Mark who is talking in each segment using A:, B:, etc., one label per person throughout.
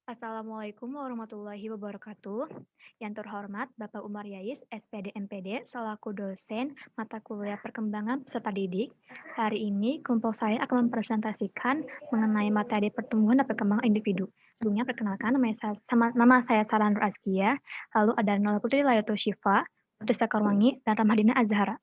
A: Assalamualaikum warahmatullahi wabarakatuh. Yang terhormat Bapak Umar Yais, SPD MPD, selaku dosen mata kuliah perkembangan peserta didik. Hari ini kelompok saya akan mempresentasikan mengenai materi pertumbuhan dan perkembangan individu. Sebelumnya perkenalkan nama saya Sarah Nur Azkia, lalu ada Nola Putri Layatul Syifa, Putri Sakarwangi, dan Ramadina Azhara.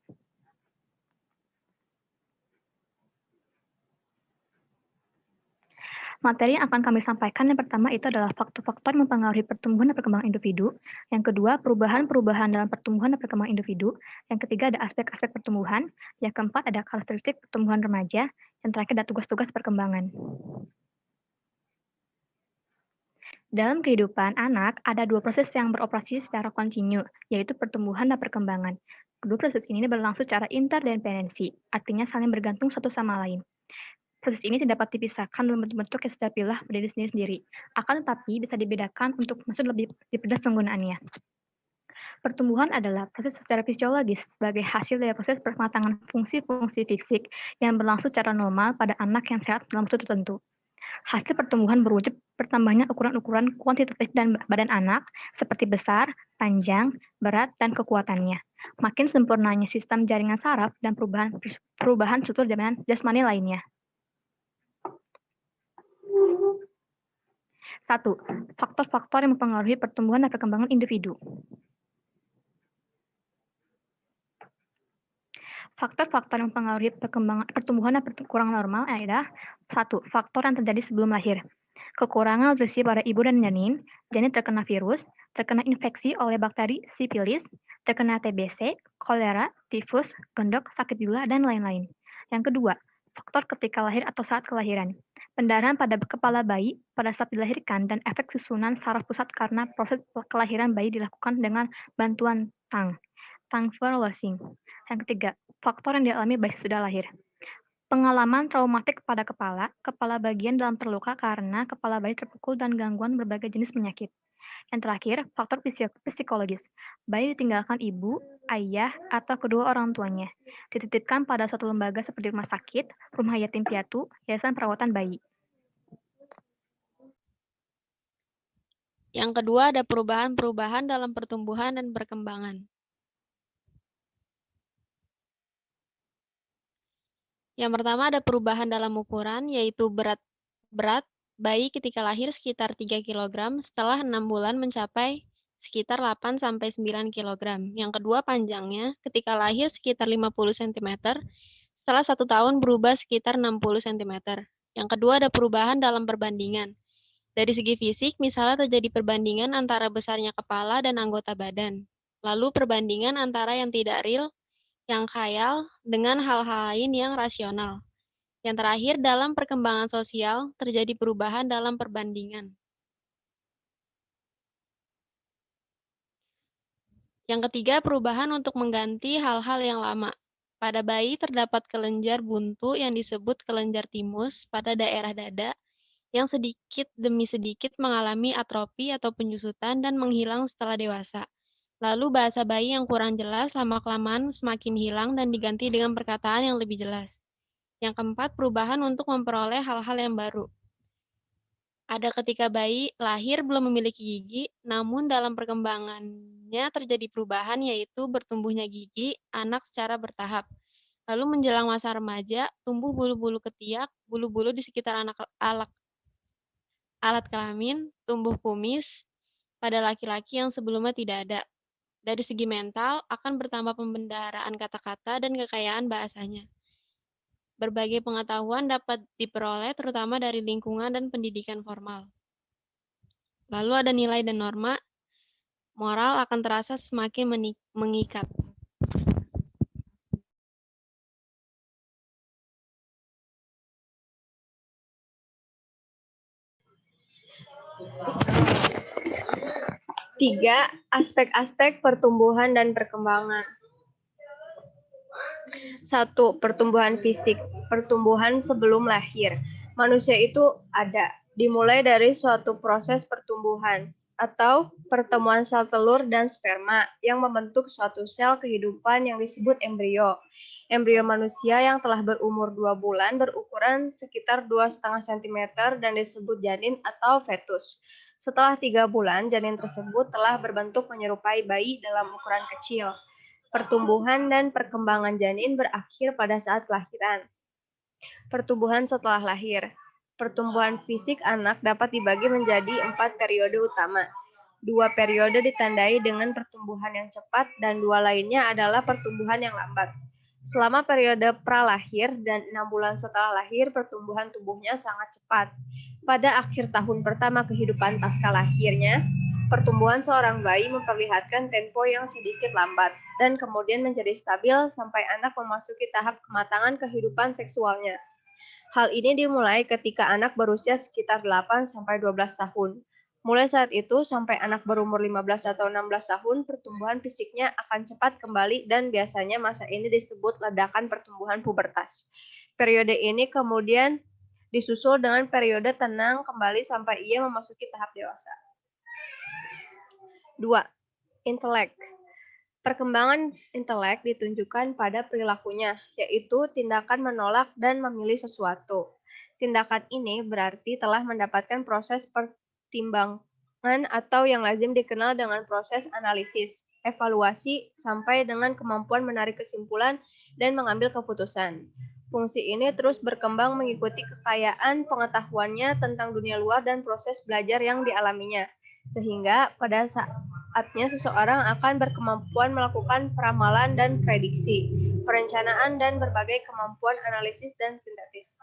A: Materi yang akan kami sampaikan yang pertama itu adalah faktor-faktor yang mempengaruhi pertumbuhan dan perkembangan individu. Yang kedua, perubahan-perubahan dalam pertumbuhan dan perkembangan individu. Yang ketiga, ada aspek-aspek pertumbuhan. Yang keempat, ada karakteristik pertumbuhan remaja. Yang terakhir, ada tugas-tugas perkembangan. Dalam kehidupan anak, ada dua proses yang beroperasi secara kontinu, yaitu pertumbuhan dan perkembangan. Kedua proses ini berlangsung secara interdependensi, artinya saling bergantung satu sama lain. Proses ini tidak dapat dipisahkan dalam bentuk-bentuk yang sudah pilah berdiri sendiri-sendiri. Akan tetapi bisa dibedakan untuk maksud lebih diperjelas penggunaannya. Pertumbuhan adalah proses secara fisiologis sebagai hasil dari proses permatangan fungsi-fungsi fisik yang berlangsung secara normal pada anak yang sehat dalam waktu tertentu. Hasil pertumbuhan berwujud bertambahnya ukuran-ukuran kuantitatif dan badan anak seperti besar, panjang, berat, dan kekuatannya. Makin sempurnanya sistem jaringan saraf dan perubahan struktur jasmani lainnya. 1. Faktor-faktor yang mempengaruhi pertumbuhan dan perkembangan individu. Faktor-faktor yang mempengaruhi pertumbuhan dan kurang normal adalah 1. Faktor yang terjadi sebelum lahir. Kekurangan nutrisi pada ibu dan janin terkena virus, terkena infeksi oleh bakteri sifilis, terkena TBC, kolera, tifus, gondok, sakit gula, dan lain-lain. Yang kedua, faktor ketika lahir atau saat kelahiran. Pendarahan pada kepala bayi pada saat dilahirkan dan efek susunan saraf pusat karena proses kelahiran bayi dilakukan dengan bantuan tongue losing. Yang ketiga, faktor yang dialami bayi sudah lahir. Pengalaman traumatik pada kepala bagian dalam terluka karena kepala bayi terpukul dan gangguan berbagai jenis penyakit. Yang terakhir, faktor psikologis. Bayi ditinggalkan ibu, ayah, atau kedua orang tuanya. Dititipkan pada suatu lembaga seperti rumah sakit, rumah yatim piatu, yayasan perawatan bayi.
B: Yang kedua, ada perubahan-perubahan dalam pertumbuhan dan perkembangan. Yang pertama, ada perubahan dalam ukuran, yaitu berat bayi ketika lahir sekitar 3 kg, setelah 6 bulan mencapai sekitar 8-9 kg. Yang kedua, panjangnya ketika lahir sekitar 50 cm, setelah 1 tahun berubah sekitar 60 cm. Yang kedua, ada perubahan dalam perbandingan. Dari segi fisik, misalnya terjadi perbandingan antara besarnya kepala dan anggota badan. Lalu perbandingan antara yang tidak real, yang khayal, dengan hal-hal lain yang rasional. Yang terakhir, dalam perkembangan sosial, terjadi perubahan dalam perbandingan. Yang ketiga, perubahan untuk mengganti hal-hal yang lama. Pada bayi terdapat kelenjar buntu yang disebut kelenjar timus pada daerah dada yang sedikit demi sedikit mengalami atrofi atau penyusutan dan menghilang setelah dewasa. Lalu bahasa bayi yang kurang jelas lama-kelamaan semakin hilang dan diganti dengan perkataan yang lebih jelas. Yang keempat, perubahan untuk memperoleh hal-hal yang baru. Ada ketika bayi lahir belum memiliki gigi, namun dalam perkembangannya terjadi perubahan yaitu bertumbuhnya gigi anak secara bertahap. Lalu menjelang masa remaja, tumbuh bulu-bulu ketiak, bulu-bulu di sekitar alat kelamin, tumbuh kumis pada laki-laki yang sebelumnya tidak ada. Dari segi mental, akan bertambah pembendaharaan kata-kata dan kekayaan bahasanya. Berbagai pengetahuan dapat diperoleh terutama dari lingkungan dan pendidikan formal. Lalu ada nilai dan norma, moral akan terasa semakin mengikat.
C: Tiga, aspek-aspek pertumbuhan dan perkembangan. 1. Pertumbuhan fisik. Pertumbuhan sebelum lahir. Manusia itu ada, dimulai dari suatu proses pertumbuhan atau pertemuan sel telur dan sperma yang membentuk suatu sel kehidupan yang disebut embrio. Embrio manusia yang telah berumur 2 bulan berukuran sekitar 2,5 cm dan disebut janin atau fetus. Setelah 3 bulan, janin tersebut telah berbentuk menyerupai bayi dalam ukuran kecil. Pertumbuhan dan perkembangan janin berakhir pada saat kelahiran. Pertumbuhan setelah lahir. Pertumbuhan fisik anak dapat dibagi menjadi 4 periode utama. 2 periode ditandai dengan pertumbuhan yang cepat dan 2 lainnya adalah pertumbuhan yang lambat. Selama periode pralahir dan 6 bulan setelah lahir, pertumbuhan tubuhnya sangat cepat. Pada akhir tahun pertama kehidupan pasca lahirnya, pertumbuhan seorang bayi memperlihatkan tempo yang sedikit lambat dan kemudian menjadi stabil sampai anak memasuki tahap kematangan kehidupan seksualnya. Hal ini dimulai ketika anak berusia sekitar 8-12 tahun. Mulai saat itu sampai anak berumur 15 atau 16 tahun, pertumbuhan fisiknya akan cepat kembali dan biasanya masa ini disebut ledakan pertumbuhan pubertas. Periode ini kemudian disusul dengan periode tenang kembali sampai ia memasuki tahap dewasa. 2. Intelek. Perkembangan intelek ditunjukkan pada perilakunya, yaitu tindakan menolak dan memilih sesuatu. Tindakan ini berarti telah mendapatkan proses pertimbangan atau yang lazim dikenal dengan proses analisis, evaluasi, sampai dengan kemampuan menarik kesimpulan dan mengambil keputusan. Fungsi ini terus berkembang mengikuti kekayaan pengetahuannya tentang dunia luar dan proses belajar yang dialaminya, sehingga pada saatnya seseorang akan berkemampuan melakukan peramalan dan prediksi, perencanaan, dan berbagai kemampuan analisis dan sintetis.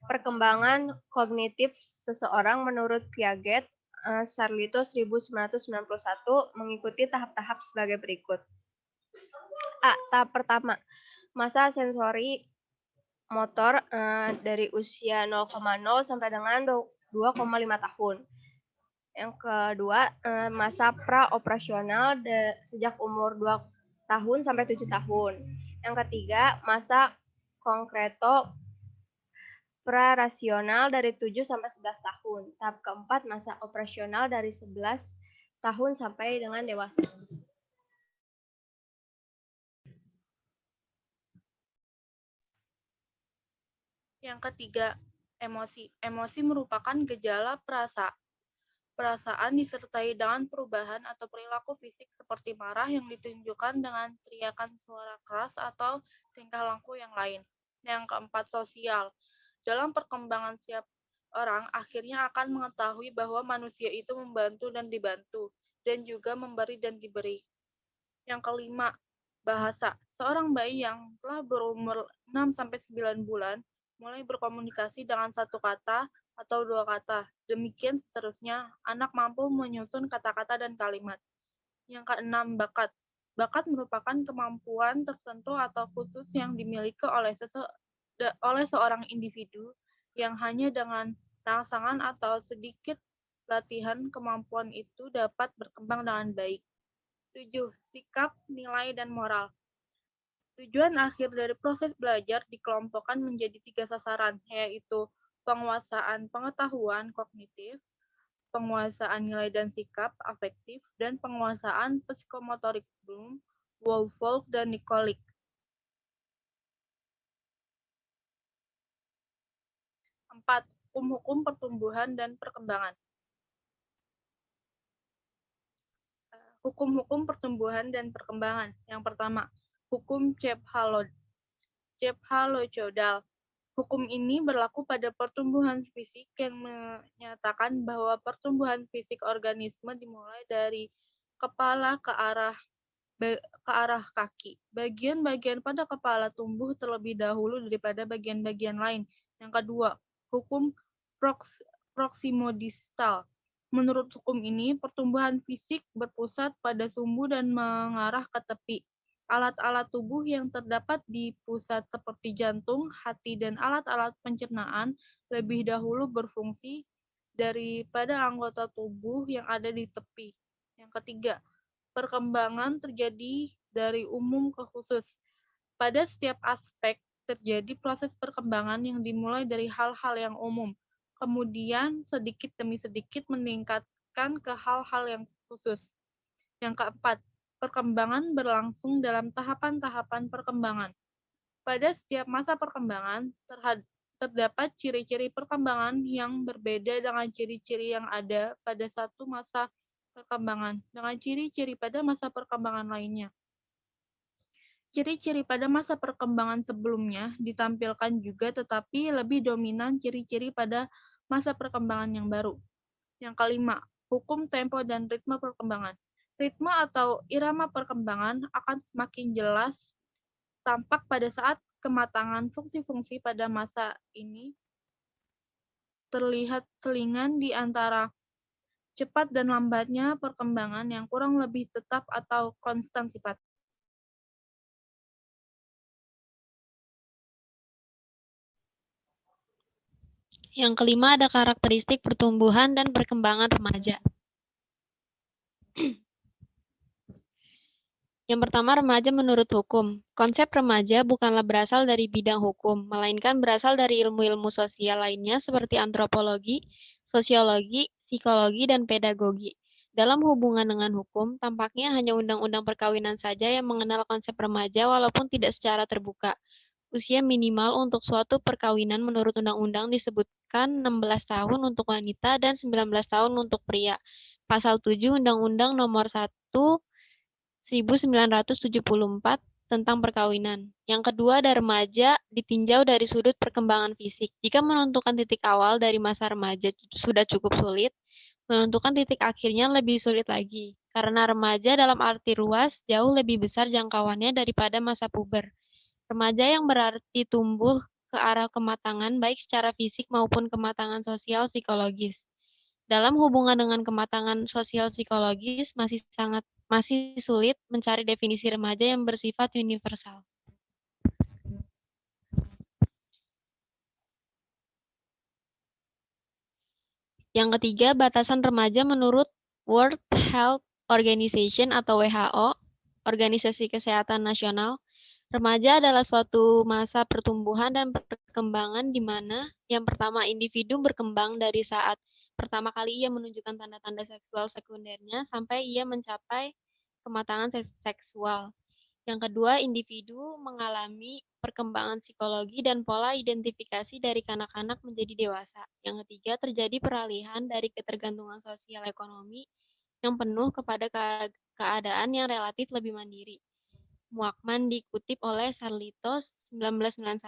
C: Perkembangan kognitif seseorang menurut Piaget, Sarlito 1991 mengikuti tahap-tahap sebagai berikut. A. Tahap pertama, masa sensori motor dari usia 0,0 sampai dengan 2,5 tahun. Yang kedua, masa praoperasional sejak umur 2 tahun sampai 7 tahun. Yang ketiga, masa konkreto prarasional dari 7 sampai 11 tahun. Tahap keempat, masa operasional dari 11 tahun sampai dengan dewasa.
D: Yang ketiga, emosi. Emosi merupakan gejala perasaan disertai dengan perubahan atau perilaku fisik seperti marah yang ditunjukkan dengan teriakan suara keras atau tingkah laku yang lain. Yang keempat, sosial. Dalam perkembangan setiap orang akhirnya akan mengetahui bahwa manusia itu membantu dan dibantu, dan juga memberi dan diberi. Yang kelima, bahasa. Seorang bayi yang telah berumur 6-9 bulan mulai berkomunikasi dengan satu kata atau dua kata. Demikian seterusnya, anak mampu menyusun kata-kata dan kalimat. Yang keenam, bakat. Bakat merupakan kemampuan tertentu atau khusus yang dimiliki oleh seorang individu yang hanya dengan rangsangan atau sedikit latihan kemampuan itu dapat berkembang dengan baik. 7. Sikap, nilai, dan moral. Tujuan akhir dari proses belajar dikelompokkan menjadi 3 sasaran, yaitu penguasaan pengetahuan kognitif, penguasaan nilai dan sikap afektif, dan penguasaan psikomotorik Bloom, Woolfolk, dan Nikolic. 4. Hukum pertumbuhan dan perkembangan. Hukum-hukum pertumbuhan dan perkembangan. Yang pertama, hukum Cephalon-Chodal. Hukum ini berlaku pada pertumbuhan fisik yang menyatakan bahwa pertumbuhan fisik organisme dimulai dari kepala ke arah kaki. Bagian-bagian pada kepala tumbuh terlebih dahulu daripada bagian-bagian lain. Yang kedua, hukum Proximo-Distal. Menurut hukum ini, pertumbuhan fisik berpusat pada sumbu dan mengarah ke tepi. Alat-alat tubuh yang terdapat di pusat seperti jantung, hati, dan alat-alat pencernaan lebih dahulu berfungsi daripada anggota tubuh yang ada di tepi. Yang ketiga, perkembangan terjadi dari umum ke khusus. Pada setiap aspek terjadi proses perkembangan yang dimulai dari hal-hal yang umum, kemudian sedikit demi sedikit meningkatkan ke hal-hal yang khusus. Yang keempat, perkembangan berlangsung dalam tahapan-tahapan perkembangan. Pada setiap masa perkembangan terdapat ciri-ciri perkembangan yang berbeda dengan ciri-ciri yang ada pada satu masa perkembangan dengan ciri-ciri pada masa perkembangan lainnya. Ciri-ciri pada masa perkembangan sebelumnya ditampilkan juga, tetapi lebih dominan ciri-ciri pada masa perkembangan yang baru. Yang kelima, hukum tempo dan ritme perkembangan. Ritme atau irama perkembangan akan semakin jelas tampak pada saat kematangan fungsi-fungsi pada masa ini terlihat selingan di antara cepat dan lambatnya perkembangan yang kurang lebih tetap atau konstan sifat.
B: Yang kelima ada karakteristik pertumbuhan dan perkembangan remaja. Yang pertama, remaja menurut hukum. Konsep remaja bukanlah berasal dari bidang hukum, melainkan berasal dari ilmu-ilmu sosial lainnya seperti antropologi, sosiologi, psikologi, dan pedagogi. Dalam hubungan dengan hukum, tampaknya hanya undang-undang perkawinan saja yang mengenal konsep remaja walaupun tidak secara terbuka. Usia minimal untuk suatu perkawinan menurut undang-undang disebutkan 16 tahun untuk wanita dan 19 tahun untuk pria. Pasal 7 Undang-Undang Nomor 1 1974 tentang perkawinan. Yang kedua, ada remaja ditinjau dari sudut perkembangan fisik. Jika menentukan titik awal dari masa remaja sudah cukup sulit, menentukan titik akhirnya lebih sulit lagi. Karena remaja dalam arti luas jauh lebih besar jangkauannya daripada masa puber. Remaja yang berarti tumbuh ke arah kematangan baik secara fisik maupun kematangan sosial psikologis. Dalam hubungan dengan kematangan sosial psikologis masih sulit mencari definisi remaja yang bersifat universal. Yang ketiga, batasan remaja menurut World Health Organization atau WHO, Organisasi Kesehatan Nasional. Remaja adalah suatu masa pertumbuhan dan perkembangan di mana yang pertama individu berkembang dari saat pertama kali ia menunjukkan tanda-tanda seksual sekundernya sampai ia mencapai kematangan seksual. Yang kedua, individu mengalami perkembangan psikologi dan pola identifikasi dari kanak-kanak menjadi dewasa. Yang ketiga, terjadi peralihan dari ketergantungan sosial ekonomi yang penuh kepada keadaan yang relatif lebih mandiri. Muakman dikutip oleh Sarlitos 1991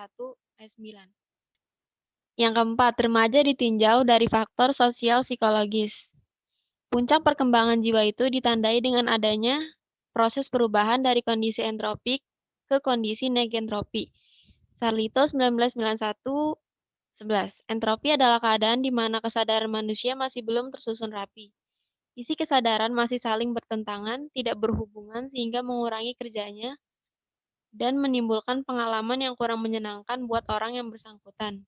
B: ayat 9. Yang keempat, remaja ditinjau dari faktor sosial psikologis. Puncak perkembangan jiwa itu ditandai dengan adanya proses perubahan dari kondisi entropik ke kondisi negentropi. Sarlitos 1991 11. Entropi adalah keadaan di mana kesadaran manusia masih belum tersusun rapi. Isi kesadaran masih saling bertentangan, tidak berhubungan sehingga mengurangi kerjanya dan menimbulkan pengalaman yang kurang menyenangkan buat orang yang bersangkutan.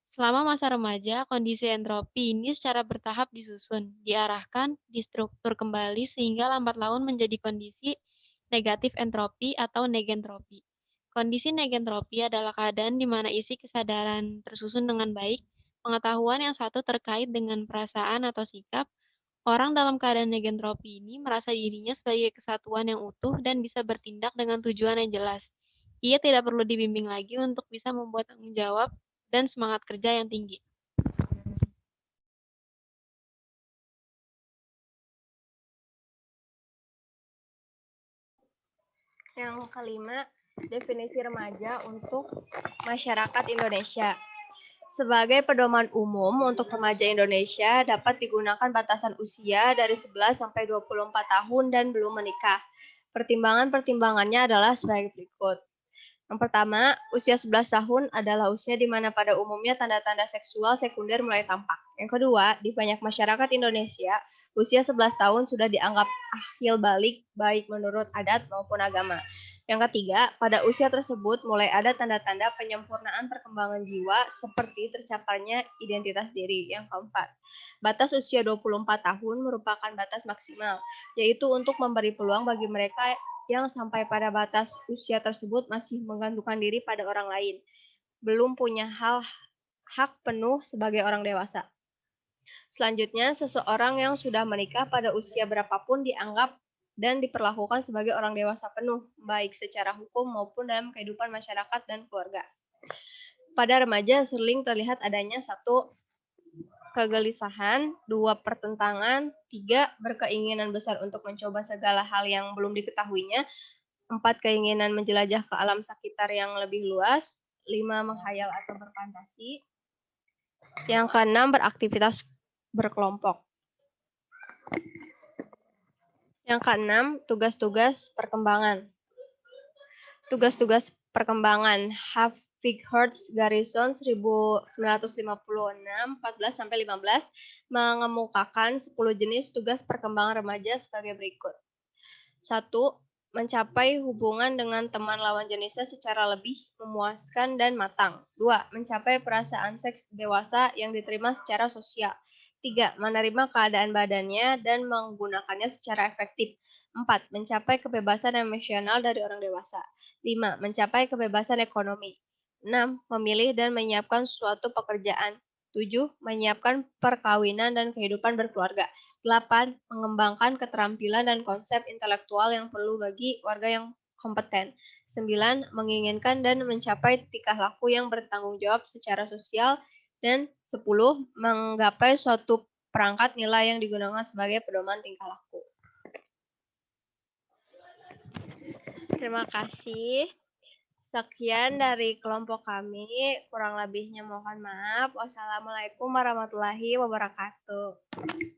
B: Selama masa remaja, kondisi entropi ini secara bertahap disusun, diarahkan, distruktur kembali sehingga lambat laun menjadi kondisi negatif entropi atau negentropi. Kondisi negentropi adalah keadaan di mana isi kesadaran tersusun dengan baik, pengetahuan yang satu terkait dengan perasaan atau sikap. Orang dalam keadaan negentropi ini merasa dirinya sebagai kesatuan yang utuh dan bisa bertindak dengan tujuan yang jelas. Ia tidak perlu dibimbing lagi untuk bisa membuat tanggung jawab dan semangat kerja yang tinggi.
C: Yang kelima, definisi remaja untuk masyarakat Indonesia. Sebagai pedoman umum untuk remaja Indonesia dapat digunakan batasan usia dari 11 sampai 24 tahun dan belum menikah. Pertimbangan-pertimbangannya adalah sebagai berikut. Yang pertama, usia 11 tahun adalah usia di mana pada umumnya tanda-tanda seksual sekunder mulai tampak. Yang kedua, di banyak masyarakat Indonesia, usia 11 tahun sudah dianggap akhil balik baik menurut adat maupun agama. Yang ketiga, pada usia tersebut mulai ada tanda-tanda penyempurnaan perkembangan jiwa seperti tercapainya identitas diri. Yang keempat, batas usia 24 tahun merupakan batas maksimal, yaitu untuk memberi peluang bagi mereka yang sampai pada batas usia tersebut masih menggantungkan diri pada orang lain, belum punya hak penuh sebagai orang dewasa. Selanjutnya, seseorang yang sudah menikah pada usia berapapun dianggap dan diperlakukan sebagai orang dewasa penuh, baik secara hukum maupun dalam kehidupan masyarakat dan keluarga. Pada remaja sering terlihat adanya 1. Kegelisahan, 2. Pertentangan, 3. Berkeinginan besar untuk mencoba segala hal yang belum diketahuinya, 4. Keinginan menjelajah ke alam sekitar yang lebih luas, 5. Menghayal atau berfantasi, yang keenam beraktivitas berkelompok. Yang keenam, tugas-tugas perkembangan. Tugas-tugas perkembangan Hafighertz Garrison 1956 14-15 mengemukakan 10 jenis tugas perkembangan remaja sebagai berikut. 1. Mencapai hubungan dengan teman lawan jenisnya secara lebih memuaskan dan matang. 2. Mencapai perasaan seks dewasa yang diterima secara sosial. 3. Menerima keadaan badannya dan menggunakannya secara efektif. 4. Mencapai kebebasan emosional dari orang dewasa. 5. Mencapai kebebasan ekonomi. 6. Memilih dan menyiapkan suatu pekerjaan. 7. Menyiapkan perkawinan dan kehidupan berkeluarga. 8. Mengembangkan keterampilan dan konsep intelektual yang perlu bagi warga yang kompeten. 9. Menginginkan dan mencapai tingkah laku yang bertanggung jawab secara sosial. Dan 10. Menggapai suatu perangkat nilai yang digunakan sebagai pedoman tingkah laku. Terima kasih. Sekian dari kelompok kami. Kurang lebihnya mohon maaf. Wassalamualaikum warahmatullahi wabarakatuh.